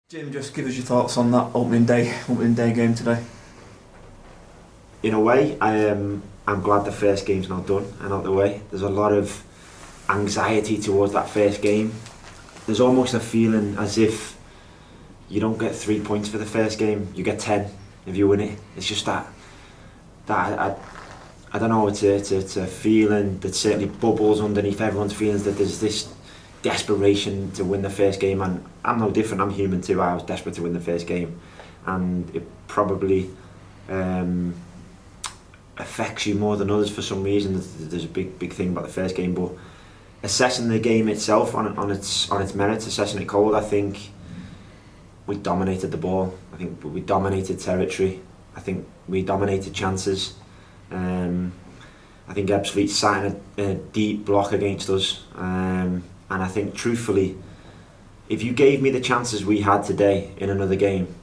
Jim, just give us your thoughts on that opening day game today. In a way, I'm glad the first game's now done and out the way. There's a lot of anxiety towards that first game. There's almost a feeling as if you don't get 3 points for the first game, you get 10 if you win it. It's just that I don't know. It's a feeling that certainly bubbles underneath everyone's feelings, that there's this desperation to win the first game, and I'm no different. I'm human too. I was desperate to win the first game, and it probably affects you more than others for some reason. There's a big thing about the first game, but assessing the game itself on its merits, assessing it cold, I think we dominated the ball. I think we dominated territory. I think we dominated chances. I think Ebbsfleet sat in a deep block against us, and I think truthfully, if you gave me the chances we had today in another game,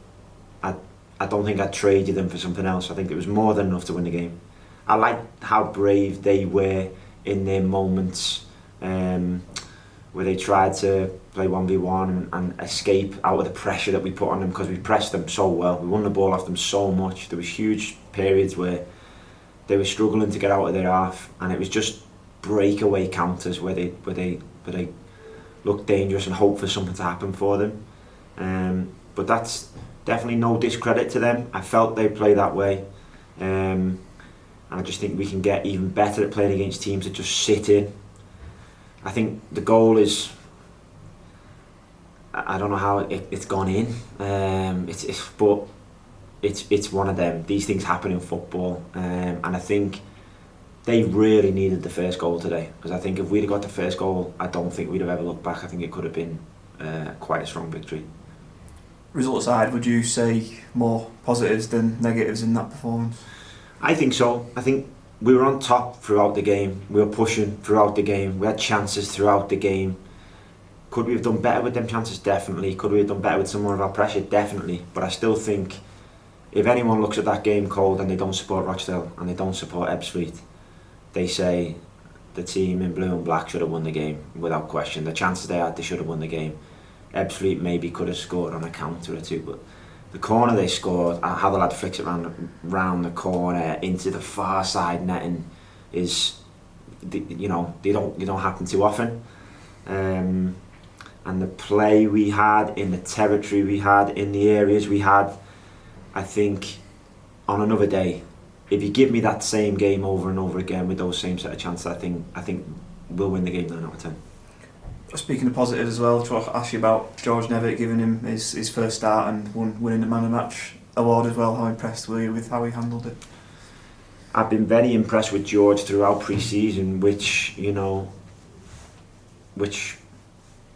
I don't think I'd trade you them for something else. I think it was more than enough to win the game. I liked how brave they were in their moments, where they tried to play 1v1 and escape out of the pressure that we put on them, because we pressed them so well. We won the ball off them so much. There was huge periods where they were struggling to get out of their half, and it was just breakaway counters where they looked dangerous and hope for something to happen for them. But that's definitely no discredit to them. I felt they play that way, and I just think we can get even better at playing against teams that just sit in. I think the goal is, I don't know how it's gone in, but it's one of them. These things happen in football, and I think they really needed the first goal today, because I think if we'd have got the first goal, I don't think we'd have ever looked back. I think it could have been quite a strong victory. Result aside, would you say more positives than negatives in that performance? I think so. I think we were on top throughout the game. We were pushing throughout the game. We had chances throughout the game. Could we have done better with them chances? Definitely. Could we have done better with some more of our pressure? Definitely. But I still think if anyone looks at that game cold and they don't support Rochdale and they don't support Ebbsfleet, they say the team in blue and black should have won the game without question. The chances they had, they should have won the game. Ebbsfleet maybe could have scored on a counter or two, but the corner they scored, how the lad flicks it round the corner into the far side netting is, you don't happen too often. And the play we had in the territory we had in the areas we had, I think on another day, if you give me that same game over and over again with those same set of chances, I think we'll win the game 9 out of 10. Speaking of positives as well, to ask you about George Nevitt giving him his first start and winning the Man of the Match award as well. How impressed were you with how he handled it? I've been very impressed with George throughout pre-season, which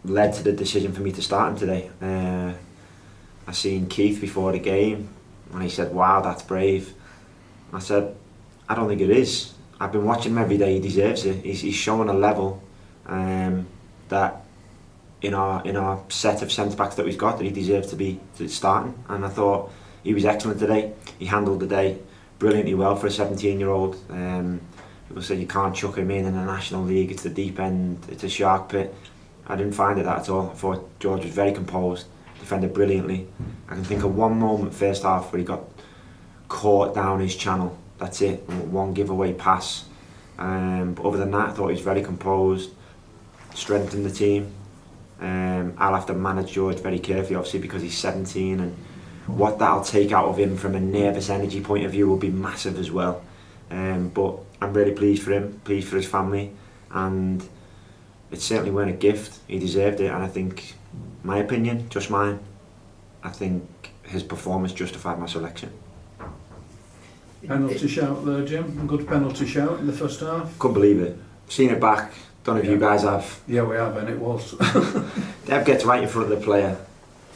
led to the decision for me to start him today. I seen Keith before the game and he said, "Wow, that's brave." I said, "I don't think it is. I've been watching him every day. He deserves it. He's showing a level that in our set of centre backs that we've got, that he deserves to be starting." And I thought he was excellent today. He handled the day brilliantly well for a 17-year-old. People say you can't chuck him in the National League. It's the deep end. It's a shark pit. I didn't find it that at all. I thought George was very composed, defended brilliantly. I can think of one moment first half where he got caught down his channel. That's it. One giveaway pass. But other than that, I thought he was very composed, strengthened the team. I'll have to manage George very carefully, obviously, because he's 17, and what that'll take out of him from a nervous energy point of view will be massive as well. But I'm really pleased for him, pleased for his family, and it certainly weren't a gift. He deserved it, and I think, my opinion, just mine, I think his performance justified my selection. Penalty shout there, Jim. Good penalty shout in the first half. Couldn't believe it. Seen it back. Don't know if you guys have. Yeah, we have, and it was. Deb gets right in front of the player,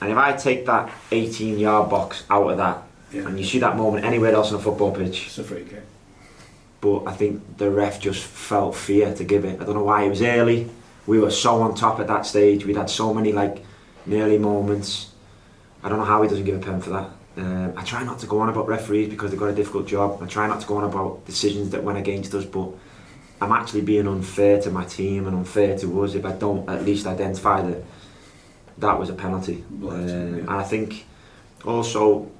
and if I take that 18-yard box out of that, and you see that moment anywhere else on a football pitch, it's a free kick. But I think the ref just felt fear to give it. I don't know why. It was early. We were so on top at that stage. We'd had so many nearly moments. I don't know how he doesn't give a pen for that. I try not to go on about referees because they've got a difficult job. I try not to go on about decisions that went against us, but I'm actually being unfair to my team and unfair to us if I don't at least identify that that was a penalty. And I think also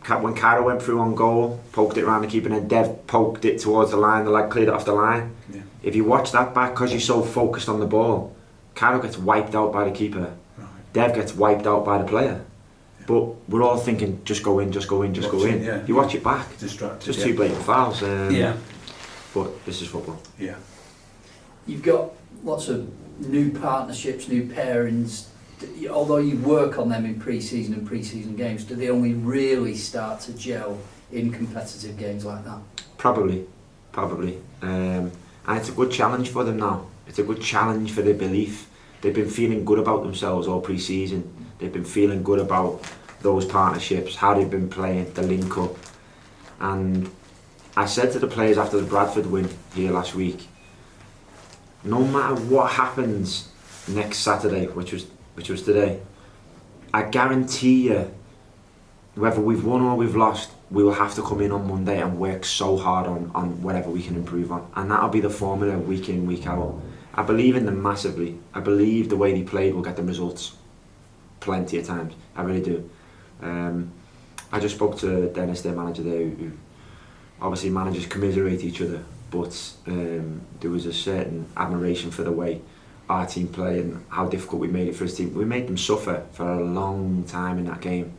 when Cara went through on goal, poked it around the keeper, and then Dev poked it towards the line, the lad cleared it off the line. Yeah. If you watch that back, because you're so focused on the ball, Cara gets wiped out by the keeper. Right. Dev gets wiped out by the player. Yeah. But we're all thinking, just go in, just go in, just go in. Yeah. You watch it back, Distracted. just two blatant fouls. Yeah. But this is football. Yeah. You've got lots of new partnerships, new pairings. Although you work on them in pre-season and pre-season games, do they only really start to gel in competitive games like that? Probably. And it's a good challenge for them now. It's a good challenge for their belief. They've been feeling good about themselves all pre-season. They've been feeling good about those partnerships, how they've been playing, the link up. And I said to the players after the Bradford win here last week, no matter what happens next Saturday, which was today, I guarantee you, whether we've won or we've lost, we will have to come in on Monday and work so hard on whatever we can improve on. And that'll be the formula week in, week out. I believe in them massively. I believe the way they played will get them results plenty of times. I really do. I just spoke to Dennis, their manager there, who obviously managers commiserate each other, but there was a certain admiration for the way our team play and how difficult we made it for his team. We made them suffer for a long time in that game.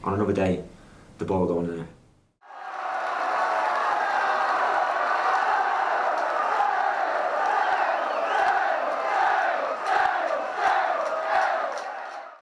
On another day, the ball going in there.